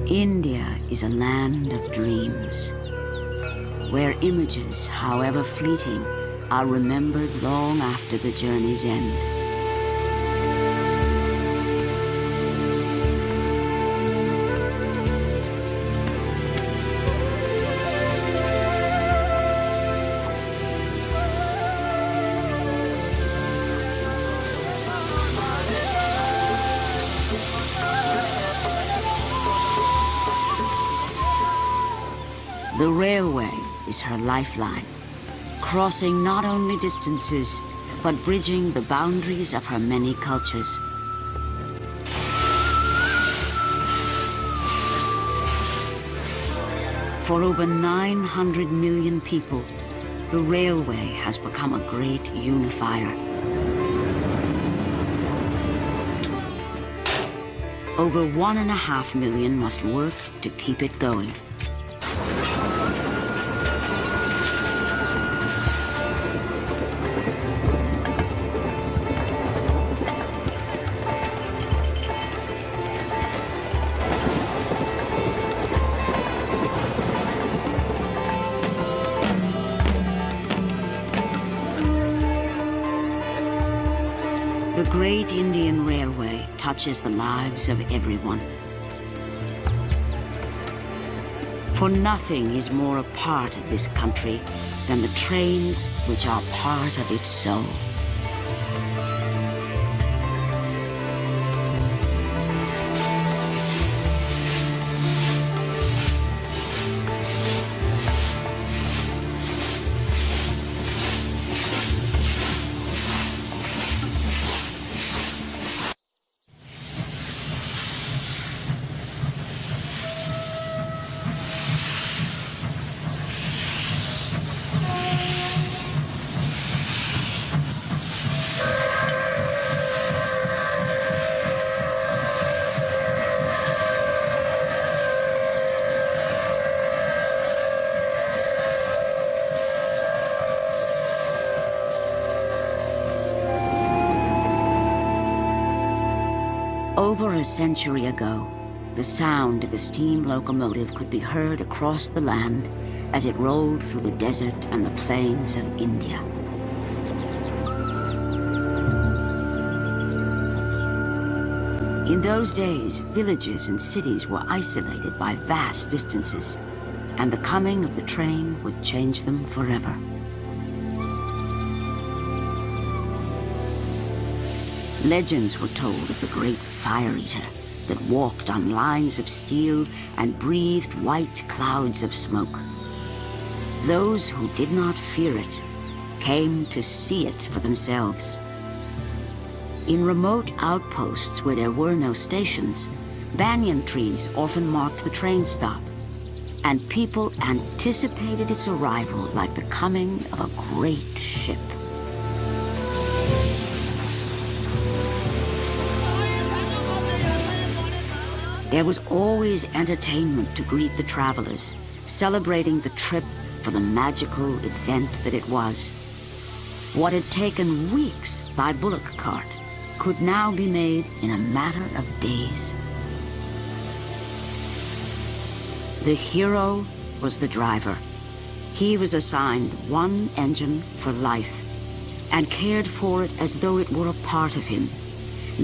India is a land of dreams, where images, however fleeting, are remembered long after the journey's end. The railway is her lifeline, crossing not only distances, but bridging the boundaries of her many cultures. For over 900 million people, the railway has become a great unifier. Over 1.5 million must work to keep it going. The Great Indian Railway touches the lives of everyone. For nothing is more a part of this country than the trains which are part of its soul. Over a century ago, the sound of the steam locomotive could be heard across the land as it rolled through the desert and the plains of India. In those days, villages and cities were isolated by vast distances, and the coming of the train would change them forever. Legends were told of the great fire eater that walked on lines of steel and breathed white clouds of smoke. Those who did not fear it came to see it for themselves. In remote outposts where there were no stations, banyan trees often marked the train stop, and people anticipated its arrival like the coming of a great ship. There was always entertainment to greet the travelers, celebrating the trip for the magical event that it was. What had taken weeks by bullock cart could now be made in a matter of days. The hero was the driver. He was assigned one engine for life and cared for it as though it were a part of him,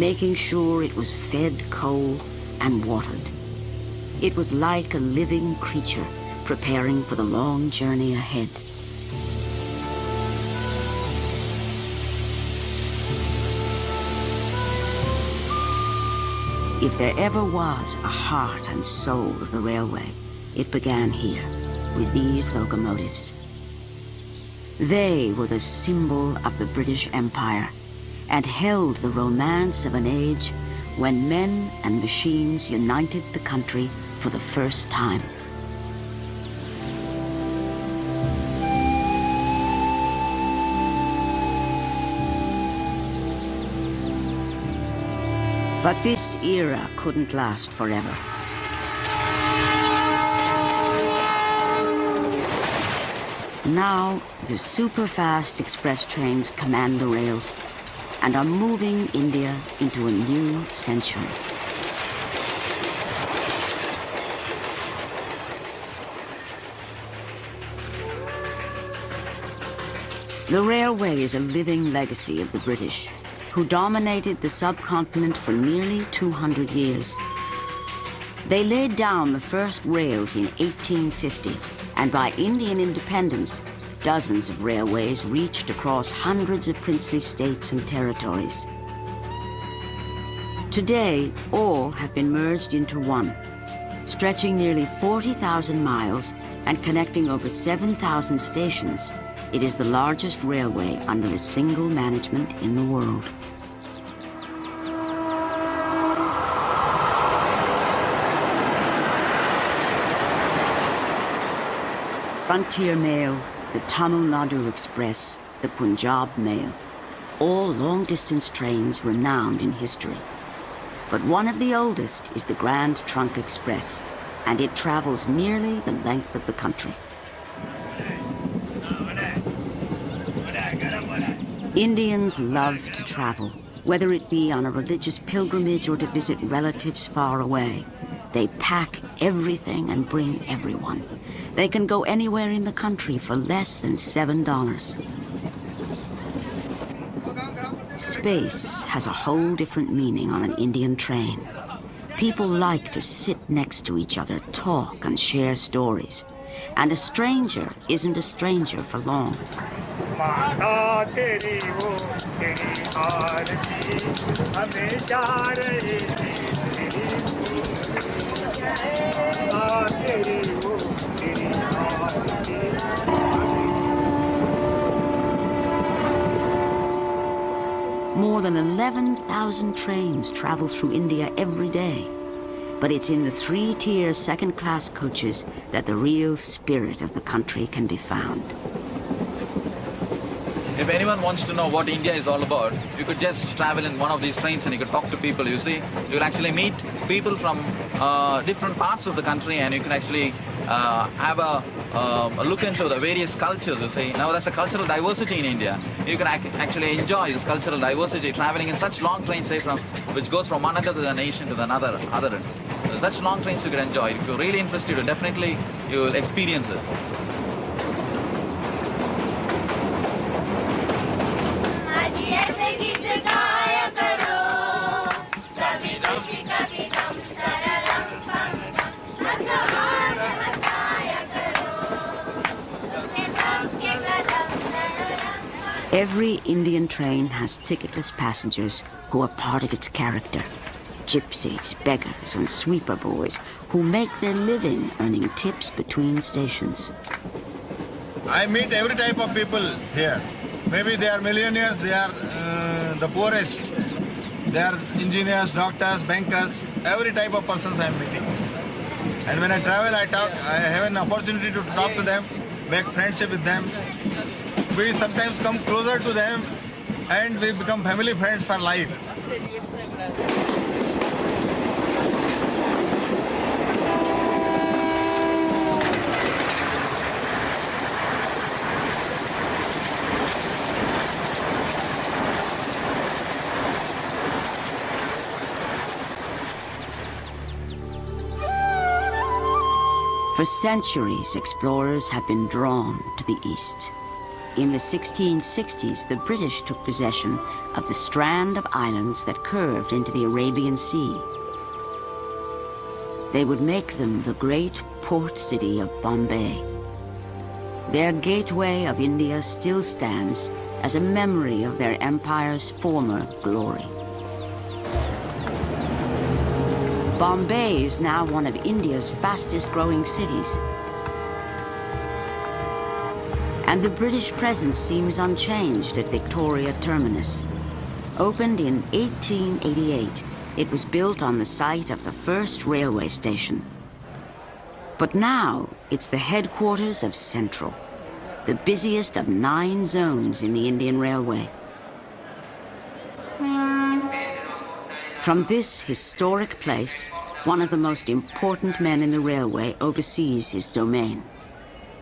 making sure it was fed coal and watered. It was like a living creature preparing for the long journey ahead. If there ever was a heart and soul of the railway, it began here, with these locomotives. They were the symbol of the British Empire and held the romance of an age when men and machines united the country for the first time. But this era couldn't last forever. Now, the super-fast express trains command the rails and are moving India into a new century. The railway is a living legacy of the British, who dominated the subcontinent for nearly 200 years. They laid down the first rails in 1850, and by Indian independence, dozens of railways reached across hundreds of princely states and territories. Today, all have been merged into one, stretching nearly 40,000 miles and connecting over 7,000 stations. It is the largest railway under a single management in the world. Frontier Mail, the Tamil Nadu Express, the Punjab Mail, all long-distance trains renowned in history. But one of the oldest is the Grand Trunk Express, and it travels nearly the length of the country. Indians love to travel, whether it be on a religious pilgrimage or to visit relatives far away. They pack everything and bring everyone. They can go anywhere in the country for less than $7. Space has a whole different meaning on an Indian train. People like to sit next to each other, talk and share stories. And a stranger isn't a stranger for long. More than 11,000 trains travel through India every day. But it's in the three-tier second-class coaches that the real spirit of the country can be found. If anyone wants to know what India is all about, you could just travel in one of these trains and you could talk to people, you see. You'll actually meet people from different parts of the country, and you can actually have a look into the various cultures, you see. Now there's a cultural diversity in India. You can actually enjoy this cultural diversity traveling in such long trains, say, which goes from one end of the nation to the other end. Such long trains you can enjoy. If you're really interested, definitely you will experience it. Every Indian train has ticketless passengers who are part of its character. Gypsies, beggars, and sweeper boys who make their living earning tips between stations. I meet every type of people here. Maybe they are millionaires, they are the poorest. They are engineers, doctors, bankers, every type of persons I am meeting. And when I travel, I have an opportunity to talk to them, make friendship with them. We sometimes come closer to them and we become family friends for life. For centuries, explorers have been drawn to the east. In the 1660s, the British took possession of the strand of islands that curved into the Arabian Sea. They would make them the great port city of Bombay. Their gateway of India still stands as a memory of their empire's former glory. Bombay is now one of India's fastest-growing cities. And the British presence seems unchanged at Victoria Terminus. Opened in 1888, it was built on the site of the first railway station. But now, it's the headquarters of Central, the busiest of 9 zones in the Indian Railway. From this historic place, one of the most important men in the railway oversees his domain.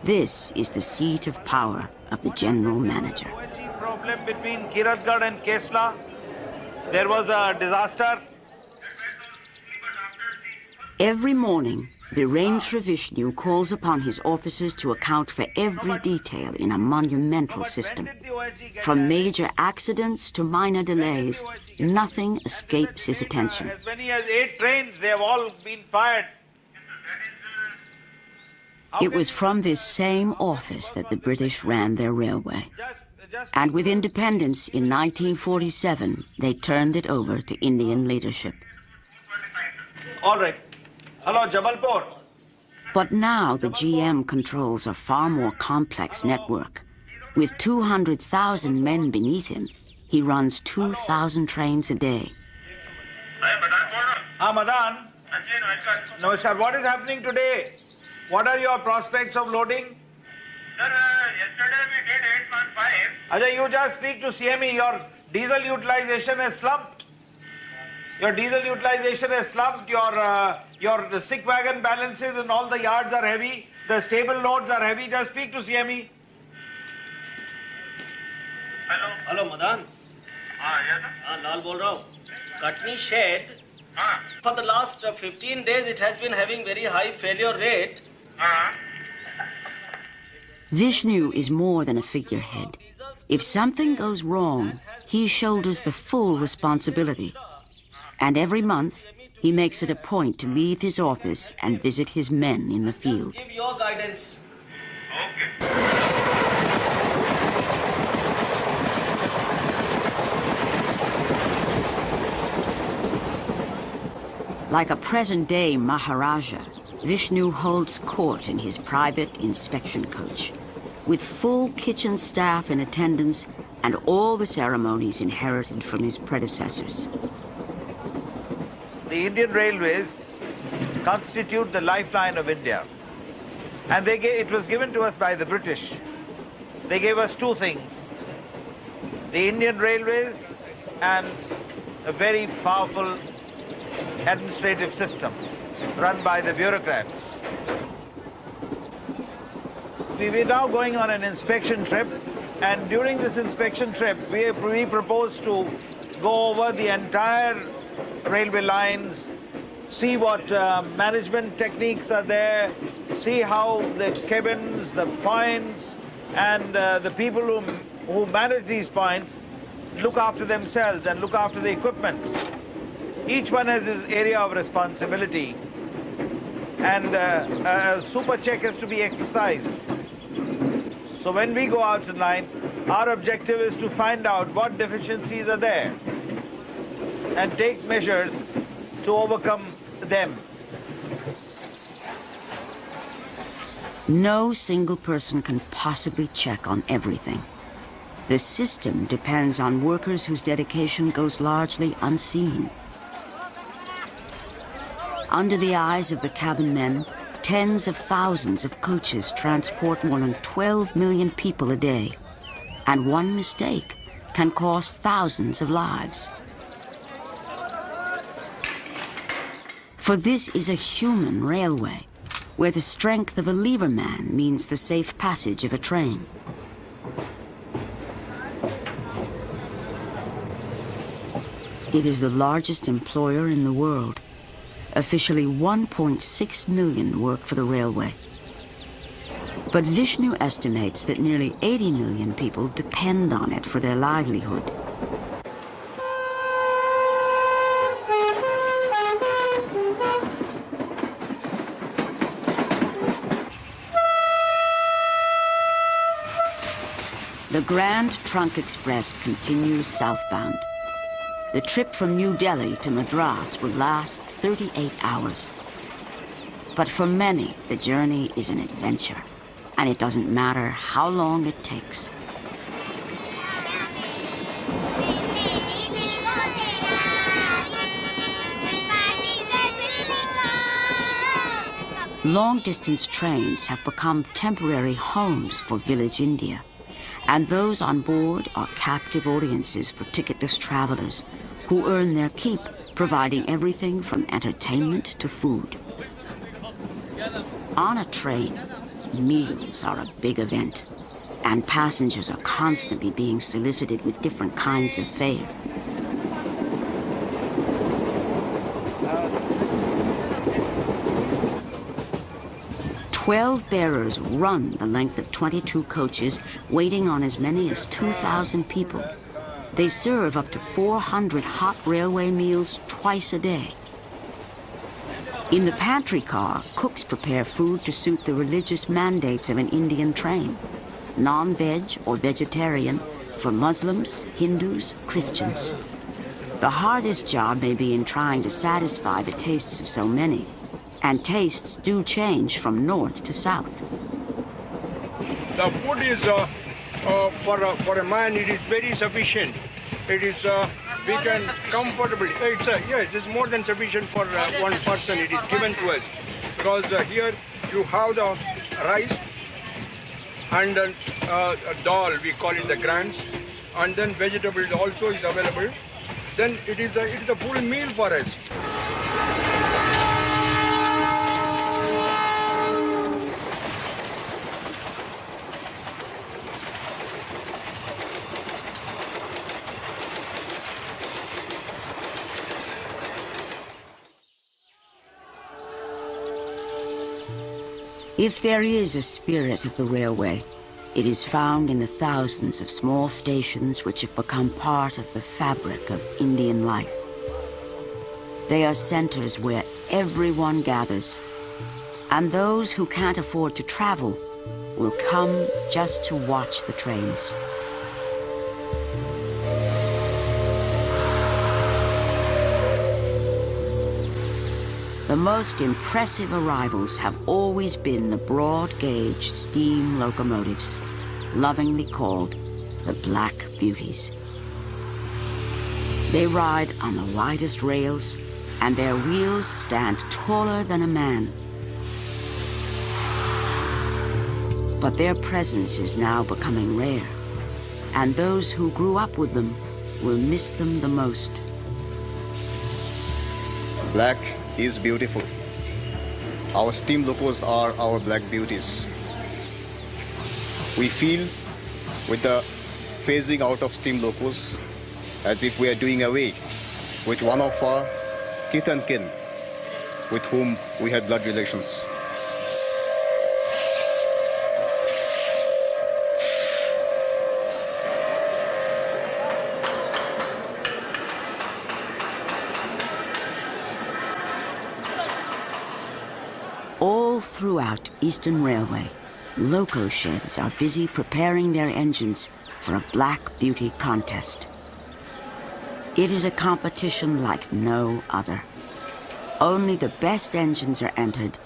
This is the seat of power of the general manager. Problem between Kiratgarh and Kesla. There was a disaster. Every morning, Virendra Vishnu calls upon his officers to account for every detail in a monumental system. From major accidents to minor delays, nothing escapes his attention. As many as 8 trains, they have all been fired. It was from this same office that the British ran their railway. And with independence in 1947, they turned it over to Indian leadership. All right. Hello, Jabalpur. But now the GM controls a far more complex network. With 200,000 men beneath him, he runs 2,000 trains a day. Madan. Namaskar. What is happening today? What are your prospects of loading? Sir, yesterday we did 815. Ajay, you just speak to CME. Your diesel utilization has slumped. Your diesel utilization has slumped. Your sick wagon balances in all the yards are heavy. The stable loads are heavy. Just speak to CME. Hello. Hello Madan Yes, sir. हाँ लाल बोल रहा हूँ Katni shade हाँ. for the last 15 days it has been having very high failure rate. हाँ. Vishnu is more than a figurehead. If something goes wrong, he shoulders the full responsibility. And every month, he makes it a point to leave his office and visit his men in the field. Give your guidance. Okay. Like a present-day Maharaja, Vishnu holds court in his private inspection coach, with full kitchen staff in attendance and all the ceremonies inherited from his predecessors. The Indian Railways constitute the lifeline of India. And it was given to us by the British. They gave us 2 things. The Indian Railways and a very powerful administrative system run by the bureaucrats. We're now going on an inspection trip, and during this inspection trip, we propose to go over the entire railway lines, see what management techniques are there, see how the cabins, the points, and the people who manage these points look after themselves and look after the equipment. Each one has his area of responsibility, and a super check has to be exercised. So when we go out tonight, our objective is to find out what deficiencies are there and take measures to overcome them. No single person can possibly check on everything. The system depends on workers whose dedication goes largely unseen. Under the eyes of the cabin men, tens of thousands of coaches transport more than 12 million people a day, and one mistake can cost thousands of lives. For this is a human railway, where the strength of a lever man means the safe passage of a train. It is the largest employer in the world. Officially 1.6 million work for the railway. But Vishnu estimates that nearly 80 million people depend on it for their livelihood. The Grand Trunk Express continues southbound. The trip from New Delhi to Madras will last 38 hours. But for many, the journey is an adventure, and it doesn't matter how long it takes. Long-distance trains have become temporary homes for village India, and those on board are captive audiences for ticketless travelers who earn their keep, providing everything from entertainment to food. On a train, meals are a big event, and passengers are constantly being solicited with different kinds of fare. 12 bearers run the length of 22 coaches, waiting on as many as 2,000 people. They serve up to 400 hot railway meals twice a day. In the pantry car, cooks prepare food to suit the religious mandates of an Indian train. Non-veg or vegetarian for Muslims, Hindus, Christians. The hardest job may be in trying to satisfy the tastes of so many, and tastes do change from north to south. The food is, for a man, it is very sufficient. It is, we can comfortably, yes, it's more than sufficient for one person. It is given to us. Because here you have the rice and then dal, we call it the grants, and then vegetables also is available. Then it is a full meal for us. If there is a spirit of the railway, it is found in the thousands of small stations which have become part of the fabric of Indian life. They are centers where everyone gathers, and those who can't afford to travel will come just to watch the trains. The most impressive arrivals have always been the broad-gauge steam locomotives, lovingly called the Black Beauties. They ride on the widest rails, and their wheels stand taller than a man. But their presence is now becoming rare, and those who grew up with them will miss them the most. Black is beautiful. Our steam locos are our black beauties. We feel with the phasing out of steam locos as if we are doing away with one of our kith and kin with whom we had blood relations. All throughout Eastern Railway, loco sheds are busy preparing their engines for a Black Beauty contest. It is a competition like no other. Only the best engines are entered,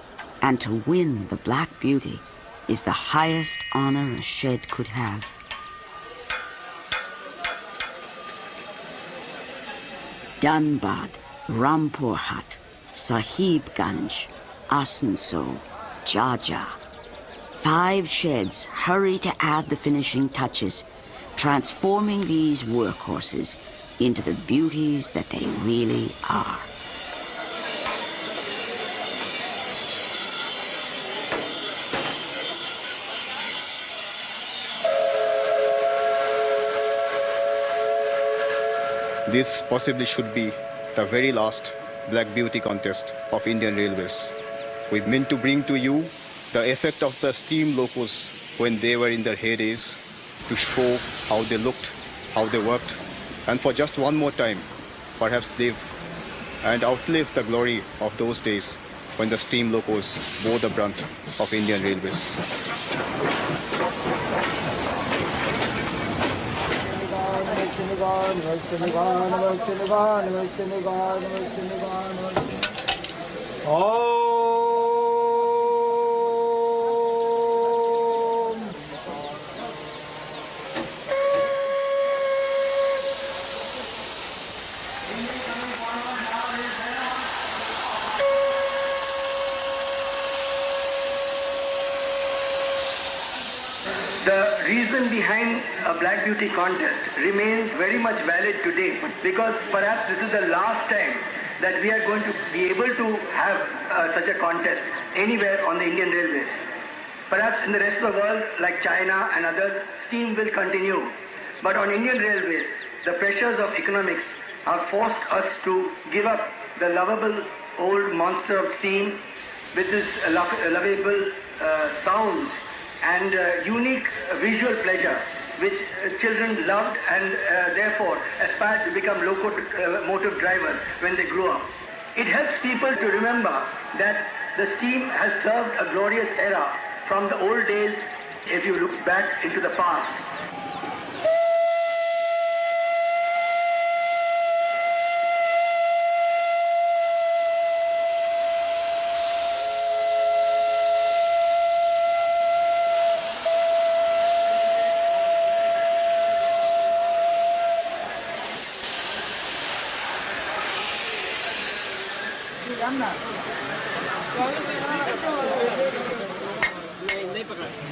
and to win the Black Beauty is the highest honor a shed could have. Dhanbad, Rampurhat, Sahibganj, Asansol, Jhajjar. 5 sheds hurry to add the finishing touches, transforming these workhorses into the beauties that they really are. This possibly should be the very last Black Beauty contest of Indian Railways. We meant to bring to you the effect of the steam locos when they were in their heydays, to show how they looked, how they worked, and for just one more time, perhaps live and outlive the glory of those days when the steam locos bore the brunt of Indian Railways. The reason behind a Black Beauty contest remains very much valid today, because perhaps this is the last time that we are going to be able to have such a contest anywhere on the Indian Railways. Perhaps in the rest of the world, like China and others, steam will continue. But on Indian Railways, the pressures of economics have forced us to give up the lovable old monster of steam with its lovable sounds and unique visual pleasure which children loved and therefore aspired to become locomotive drivers when they grew up. It helps people to remember that the steam has served a glorious era from the old days if you look back into the past.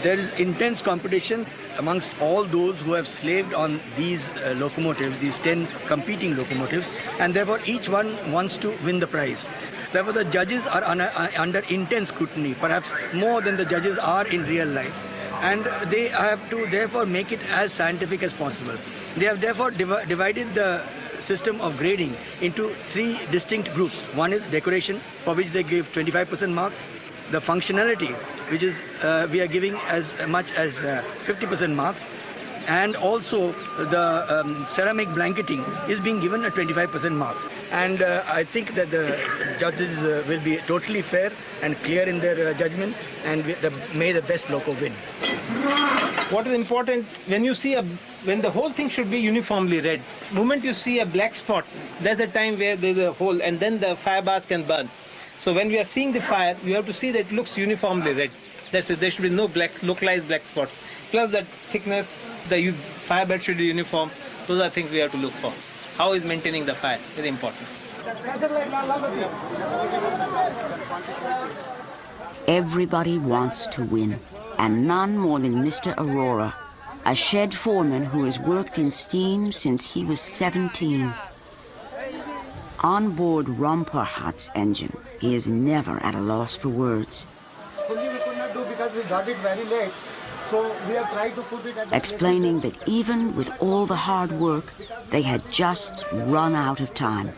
There is intense competition amongst all those who have slaved on these locomotives, these 10 competing locomotives, and therefore each one wants to win the prize. Therefore the judges are under intense scrutiny, perhaps more than the judges are in real life. And they have to therefore make it as scientific as possible. They have therefore divided the system of grading into 3 distinct groups. One is decoration, for which they give 25% marks. The functionality, which is we are giving as much as 50% marks, and also the ceramic blanketing is being given at 25% marks. And I think that the judges will be totally fair and clear in their judgment, and may the best loco win. What is important, when the whole thing should be uniformly red. Moment you see a black spot, there's a time where there's a hole, and then the fire bars can burn. So when we are seeing the fire, we have to see that it looks uniformly red. That's it. There should be no localized black spots. Plus the thickness, the fire bed should be uniform. Those are things we have to look for. How is maintaining the fire? Very important. Everybody wants to win, and none more than Mr. Arora, a shed foreman who has worked in steam since he was 17. On board Ramparhat's engine, he is never at a loss for words. Explaining that even with all the hard work, they had just run out of time.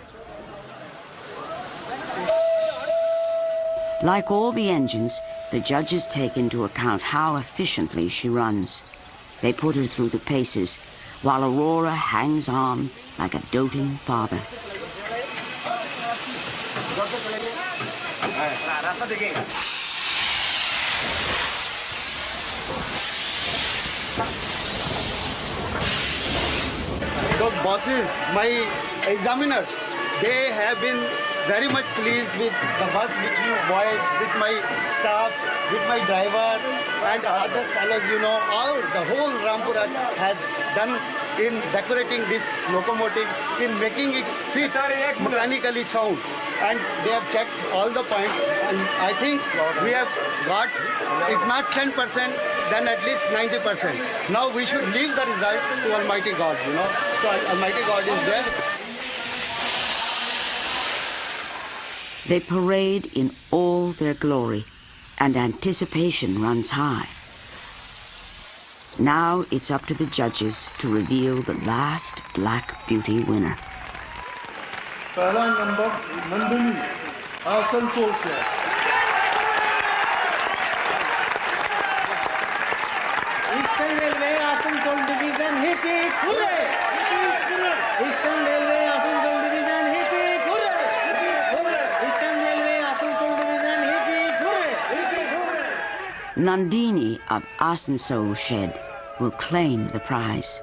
Like all the engines, the judges take into account how efficiently she runs. They put her through the paces, while Arora hangs on like a doting father. Those bosses, my examiners, they have been very much pleased with the work which you boys, with my staff, with my driver and other fellows, all the whole Rampurhat has done in decorating this locomotive, in making it fit mechanically sound. And they have checked all the points, and I think we have got, if not 10%, then at least 90%. Now we should leave the result to Almighty God, So Almighty God is there. They parade in all their glory, and anticipation runs high. Now it's up to the judges to reveal the last Black Beauty winner. Pehla number, Nandini, Asansol se. Eastern Railway, Asansol Division, hip hip hooray! Eastern Railway, Asansol Division, hip hip hooray! Eastern Railway, Asansol Division, hip hip hooray! Nandini of Asansol Shed will claim the prize.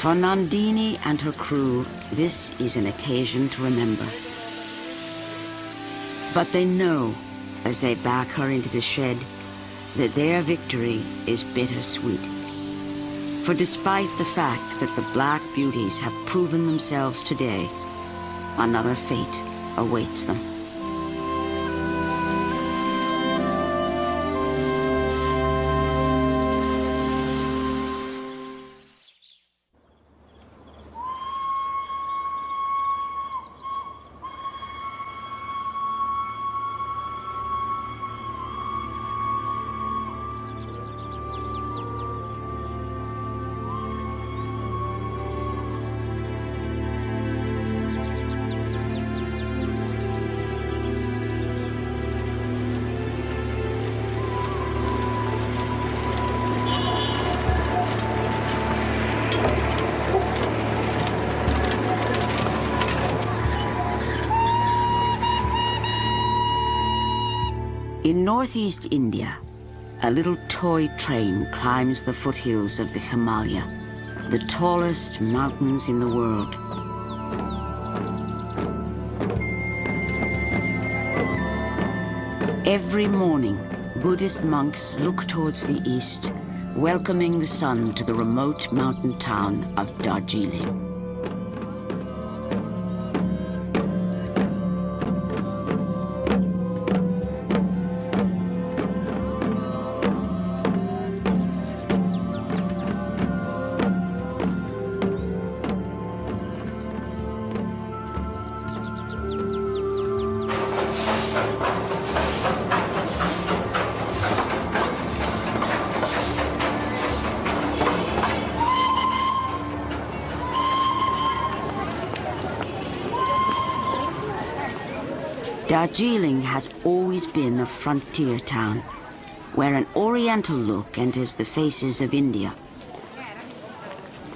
For Nandini and her crew, this is an occasion to remember. But they know, as they back her into the shed, that their victory is bittersweet. For despite the fact that the Black Beauties have proven themselves today, another fate awaits them. In northeast India, a little toy train climbs the foothills of the Himalaya, the tallest mountains in the world. Every morning, Buddhist monks look towards the east, welcoming the sun to the remote mountain town of Darjeeling. Darjeeling has always been a frontier town, where an oriental look enters the faces of India.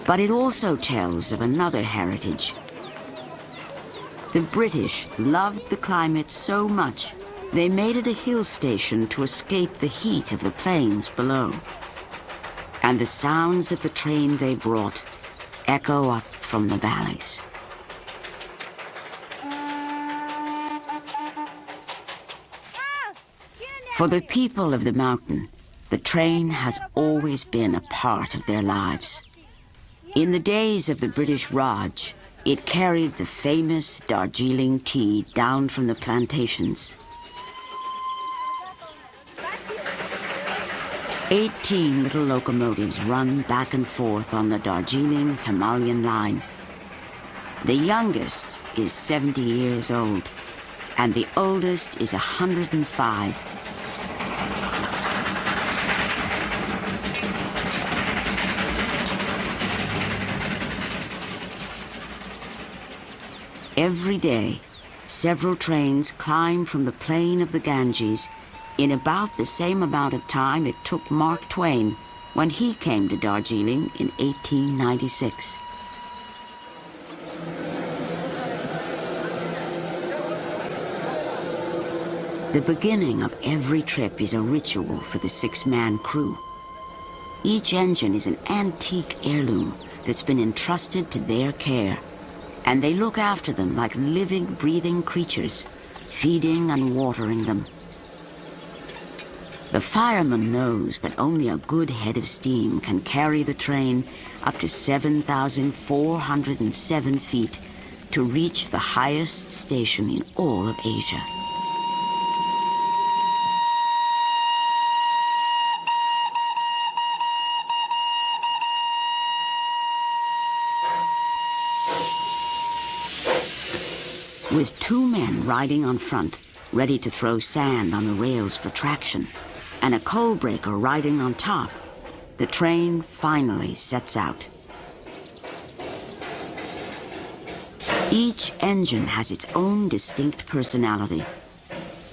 But it also tells of another heritage. The British loved the climate so much, they made it a hill station to escape the heat of the plains below. And the sounds of the train they brought echo up from the valleys. For the people of the mountain, the train has always been a part of their lives. In the days of the British Raj, it carried the famous Darjeeling tea down from the plantations. 18 little locomotives run back and forth on the Darjeeling Himalayan line. The youngest is 70 years old, and the oldest is 105. Every day, several trains climb from the plain of the Ganges in about the same amount of time it took Mark Twain when he came to Darjeeling in 1896. The beginning of every trip is a ritual for the six-man crew. Each engine is an antique heirloom that's been entrusted to their care, and they look after them like living, breathing creatures, feeding and watering them. The fireman knows that only a good head of steam can carry the train up to 7,407 feet to reach the highest station in all of Asia. With two men riding on front, ready to throw sand on the rails for traction, and a coal breaker riding on top, the train finally sets out. Each engine has its own distinct personality,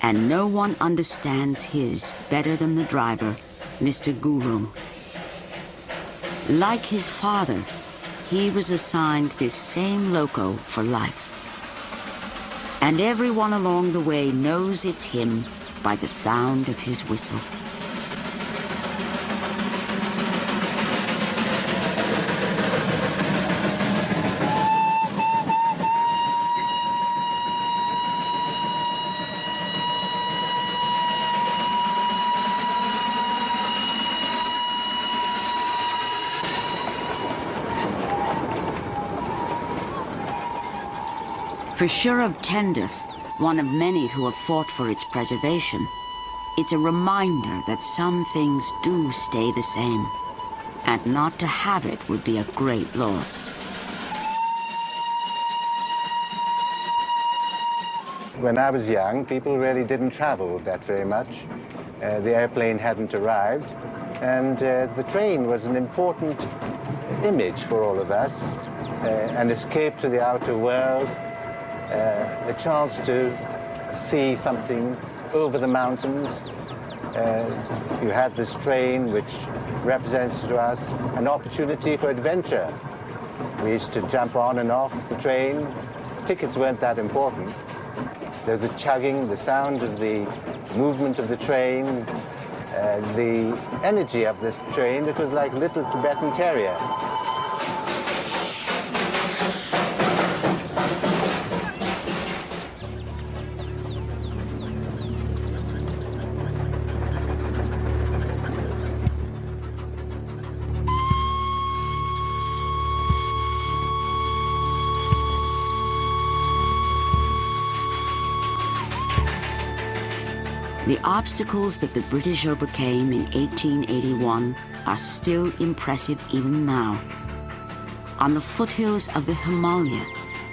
and no one understands his better than the driver, Mr. Guru. Like his father, he was assigned this same loco for life. And everyone along the way knows it's him by the sound of his whistle. For Shurab Tenduf, one of many who have fought for its preservation, it's a reminder that some things do stay the same, and not to have it would be a great loss. When I was young, people really didn't travel that very much. The airplane hadn't arrived, and the train was an important image for all of us, an escape to the outer world, a chance to see something over the mountains. You had this train which represented to us an opportunity for adventure. We used to jump on and off the train. Tickets weren't that important. There's a chugging, the sound of the movement of the train, the energy of this train. It was like little Tibetan terrier. The obstacles that the British overcame in 1881 are still impressive even now. On the foothills of the Himalaya,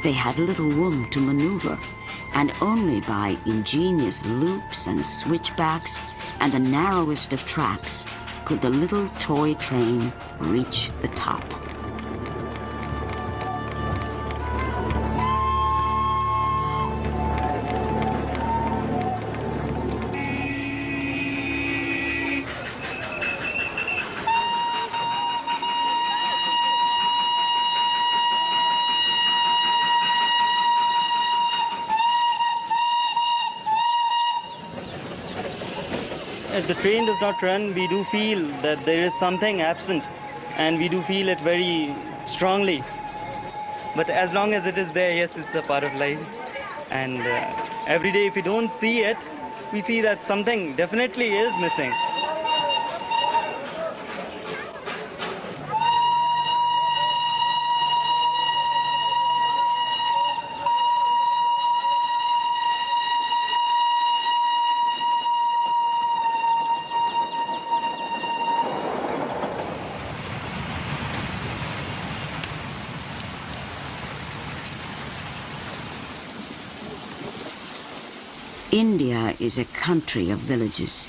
they had little room to maneuver, and only by ingenious loops and switchbacks and the narrowest of tracks could the little toy train reach the top. As the train does not run, we do feel that there is something absent, and we do feel it very strongly. But as long as it is there, yes, it's a part of life. And every day if we don't see it, we see that something definitely is missing. India is a country of villages.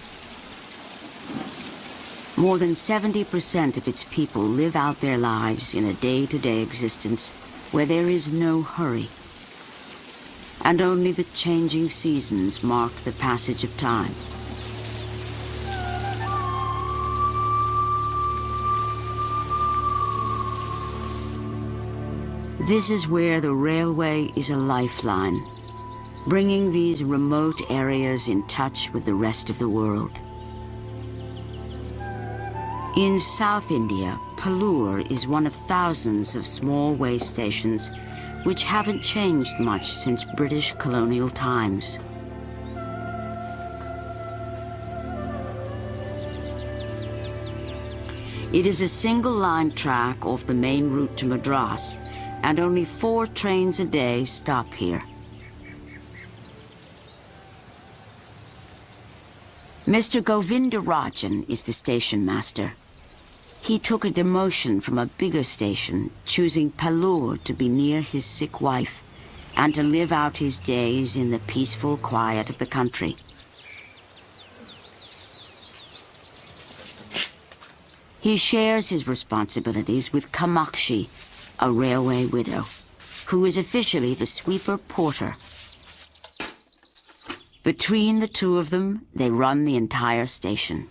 More than 70% of its people live out their lives in a day-to-day existence where there is no hurry. And only the changing seasons mark the passage of time. This is where the railway is a lifeline, bringing these remote areas in touch with the rest of the world. In South India, Pallur is one of thousands of small way stations which haven't changed much since British colonial times. It is a single-line track off the main route to Madras, and only 4 trains a day stop here. Mr. Govindarajan is the station master. He took a demotion from a bigger station, choosing Pallur to be near his sick wife and to live out his days in the peaceful quiet of the country. He shares his responsibilities with Kamakshi, a railway widow, who is officially the sweeper porter. Between the two of them, they run the entire station.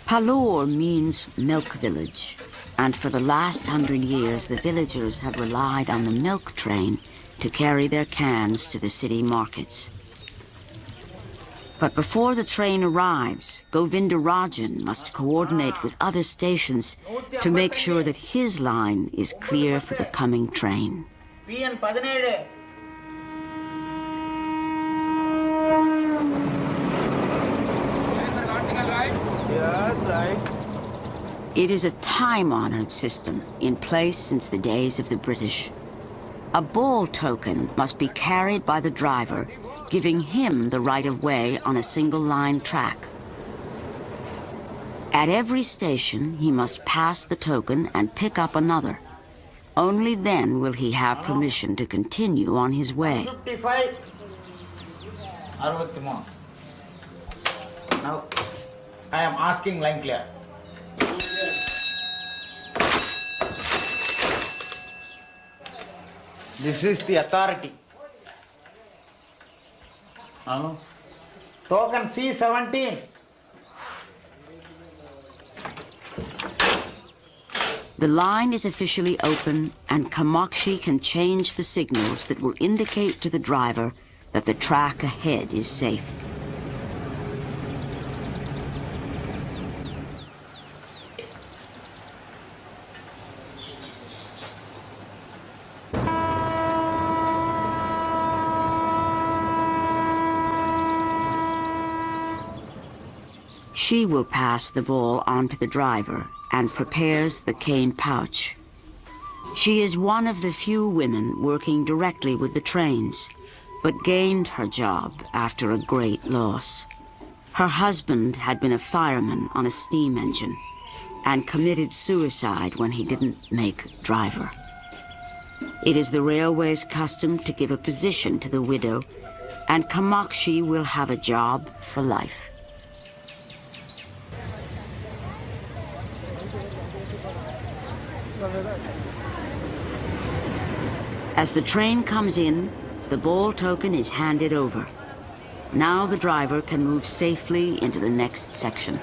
Pallur means milk village, and for the last 100 years the villagers have relied on the milk train to carry their cans to the city markets. But before the train arrives, Govindarajan must coordinate with other stations to make sure that his line is clear for the coming train. Yes, right. It is a time-honored system in place since the days of the British. A ball token must be carried by the driver, giving him the right-of-way on a single-line track. At every station, he must pass the token and pick up another. Only then will he have permission to continue on his way. 55. Now, I am asking line clear. This is the authority. Hello? Token C17. The line is officially open, and Kamakshi can change the signals that will indicate to the driver that the track ahead is safe. She will pass the ball on to the driver and prepares the cane pouch. She is one of the few women working directly with the trains, but gained her job after a great loss. Her husband had been a fireman on a steam engine and committed suicide when he didn't make driver. It is the railway's custom to give a position to the widow, and Kamakshi will have a job for life. As the train comes in, the ball token is handed over. Now the driver can move safely into the next section.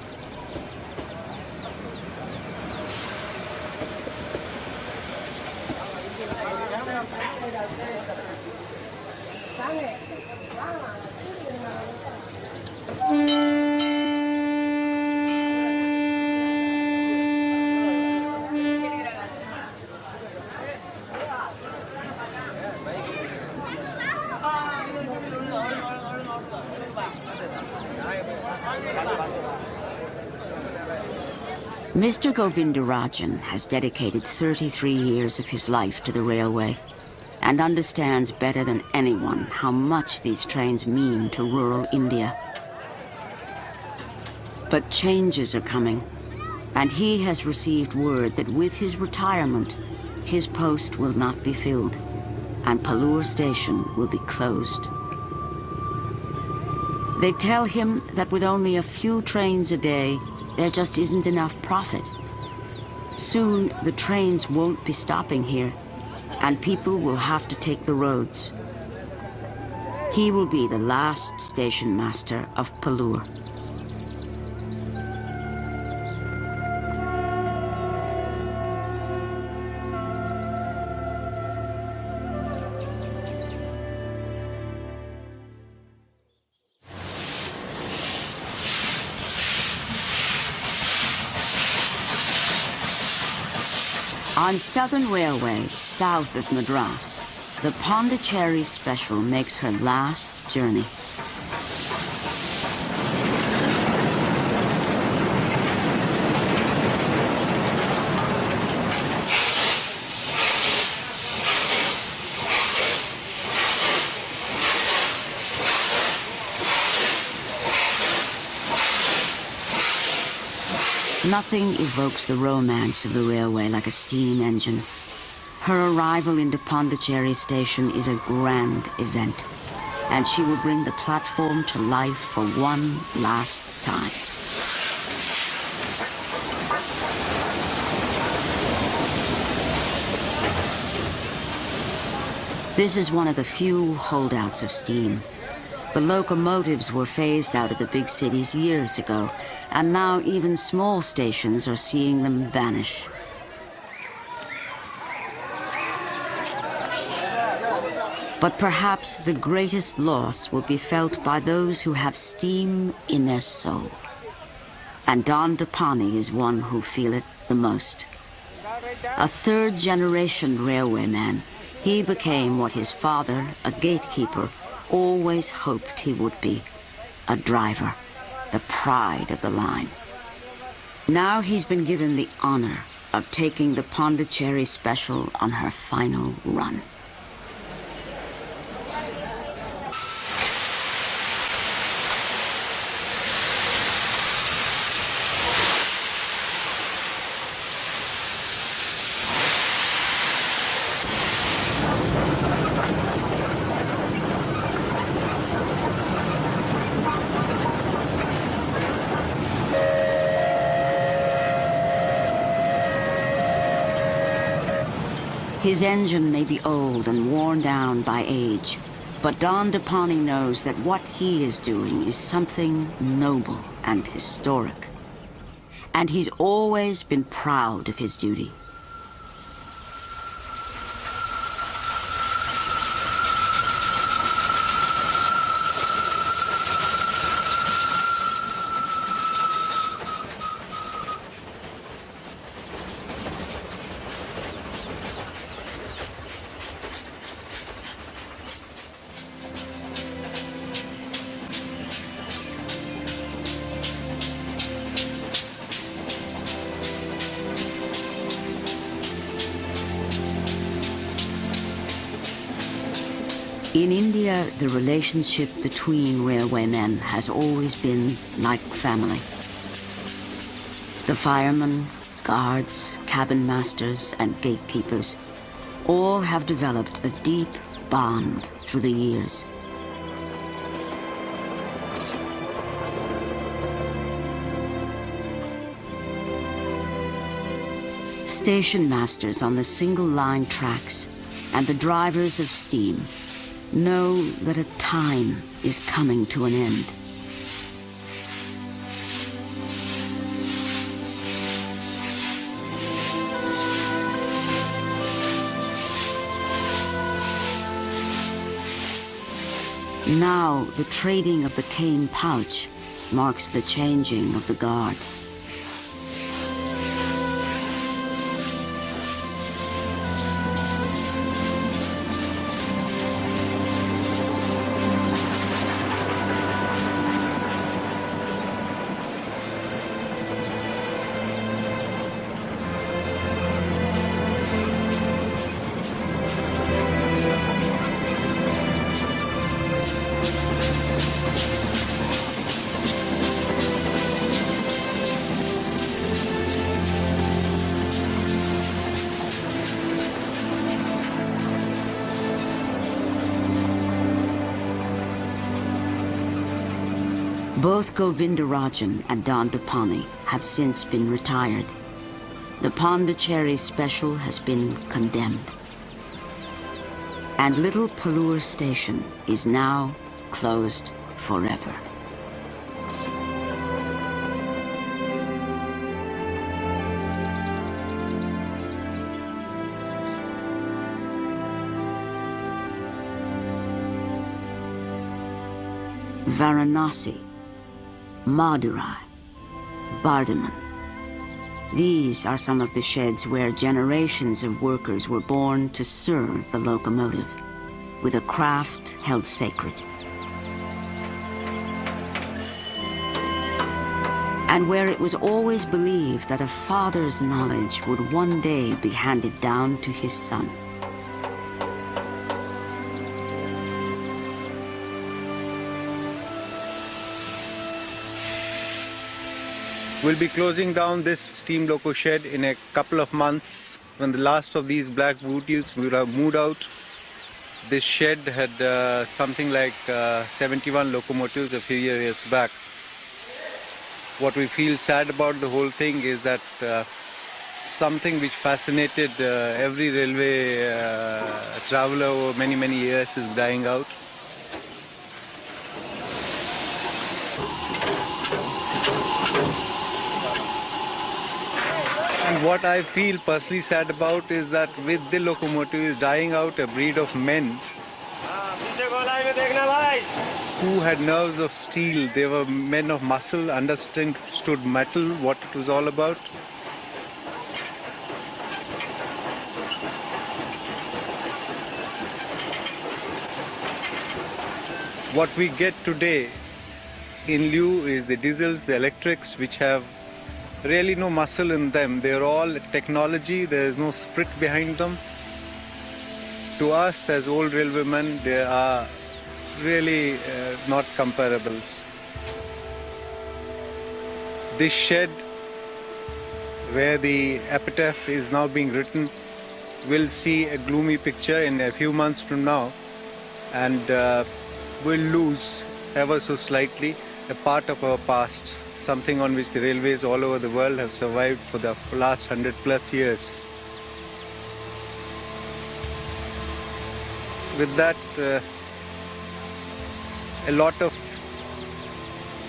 Mr. Govindarajan has dedicated 33 years of his life to the railway and understands better than anyone how much these trains mean to rural India. But changes are coming, and he has received word that with his retirement, his post will not be filled, and Palur station will be closed. They tell him that with only a few trains a day, there just isn't enough profit. Soon, the trains won't be stopping here, and people will have to take the roads. He will be the last station master of Palur. On Southern Railway, south of Madras, the Pondicherry Special makes her last journey. Nothing evokes the romance of the railway like a steam engine. Her arrival into Pondicherry Station is a grand event, and she will bring the platform to life for one last time. This is one of the few holdouts of steam. The locomotives were phased out of the big cities years ago, and now even small stations are seeing them vanish. But perhaps the greatest loss will be felt by those who have steam in their soul. And Don Dapani is one who feel it the most. A third-generation railwayman, he became what his father, a gatekeeper, always hoped he would be, a driver, the pride of the line. Now he's been given the honor of taking the Pondicherry Special on her final run. His engine may be old and worn down by age, But Don Depani knows that what he is doing is something noble and historic. And he's always been proud of his duty. In India, the relationship between railwaymen has always been like family. The firemen, guards, cabin masters, and gatekeepers all have developed a deep bond through the years. Station masters on the single-line tracks and the drivers of steam know that a time is coming to an end. Now, the trading of the cane pouch marks the changing of the guard. Both Govindarajan and Don Depani have since been retired. The Pondicherry Special has been condemned. And Little Pallur Station is now closed forever. Varanasi, Madurai, Bardhaman. These are some of the sheds where generations of workers were born to serve the locomotive, with a craft held sacred. And where it was always believed that a father's knowledge would one day be handed down to his son. We'll be closing down this steam loco shed in a couple of months when the last of these black booties will have moved out. This shed had something like 71 locomotives a few years back. What we feel sad about the whole thing is that something which fascinated every railway traveler over many, many years is dying out. And what I feel personally sad about is that with the locomotive is dying out a breed of men who had nerves of steel. They were men of muscle, understood metal, what it was all about. What we get today in lieu is the diesels, the electrics, which have really no muscle in them. They're all technology, there's no spirit behind them. To us as old railwaymen, they are really not comparables. This shed, where the epitaph is now being written, will see a gloomy picture in a few months from now, and will lose ever so slightly a part of our past, something on which the railways all over the world have survived for the last 100+ years. With that, a lot of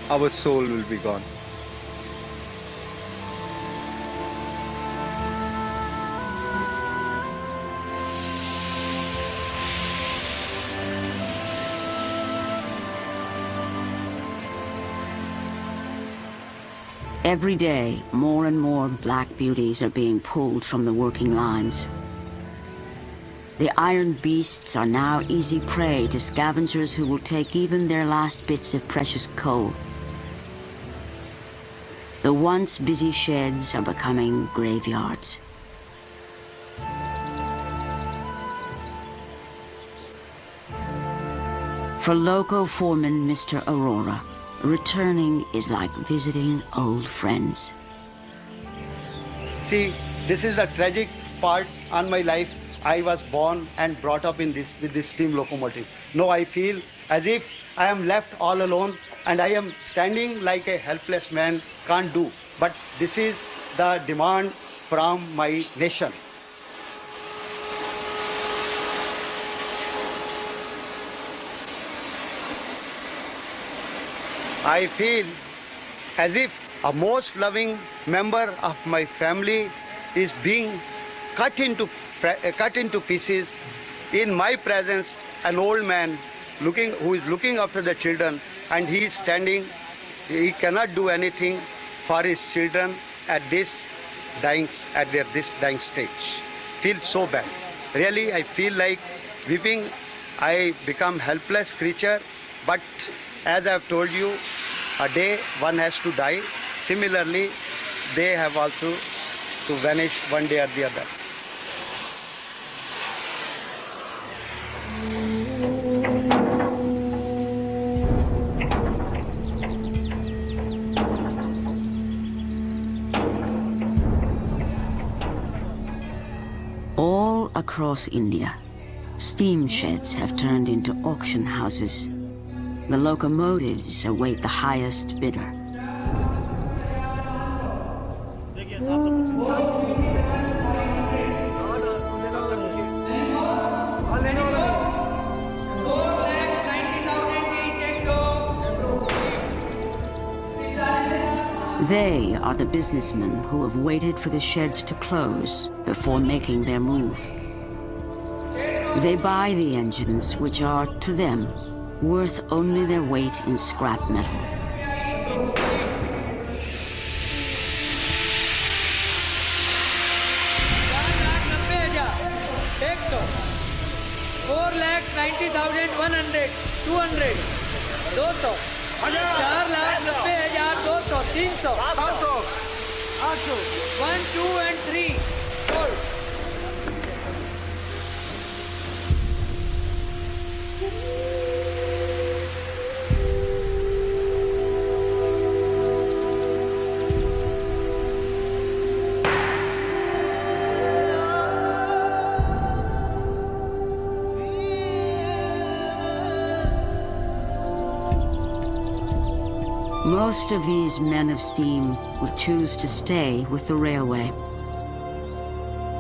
our soul will be gone. Every day, more and more black beauties are being pulled from the working lines. The iron beasts are now easy prey to scavengers who will take even their last bits of precious coal. The once busy sheds are becoming graveyards. For loco foreman Mr. Aurora, returning is like visiting old friends. See, this is the tragic part on my life. I was born and brought up with this steam locomotive. Now I feel as if I am left all alone and I am standing like a helpless man, can't do. But this is the demand from my nation. I feel as if a most loving member of my family is being cut into pieces. In my presence, an old man who is looking after the children, and he is standing. He cannot do anything for his children at this dying stage. Feel so bad. Really, I feel like weeping. I become helpless creature. But as I have told you, a day one has to die. Similarly, they have also to vanish one day or the other. All across India, steam sheds have turned into auction houses. The locomotives await the highest bidder. They are the businessmen who have waited for the sheds to close before making their move. They buy the engines, which are, to them, worth only their weight in scrap metal. Most of these men of steam will choose to stay with the railway.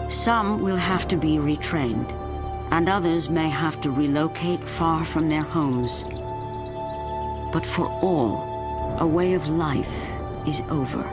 Some will have to be retrained, and others may have to relocate far from their homes. But for all, a way of life is over.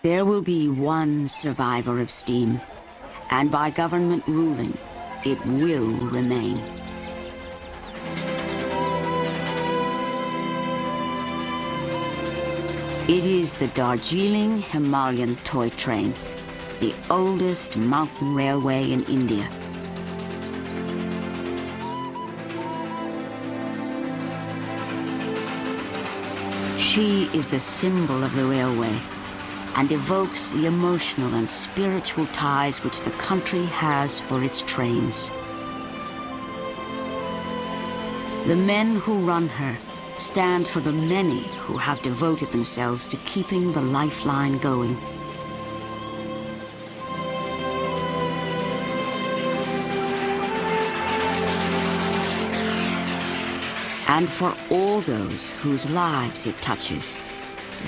There will be one survivor of steam, and by government ruling, it will remain. It is the Darjeeling Himalayan toy train, the oldest mountain railway in India. She is the symbol of the railway, and evokes the emotional and spiritual ties which the country has for its trains. The men who run her stand for the many who have devoted themselves to keeping the lifeline going. And for all those whose lives it touches,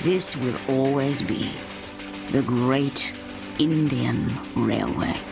this will always be the Great Indian Railway.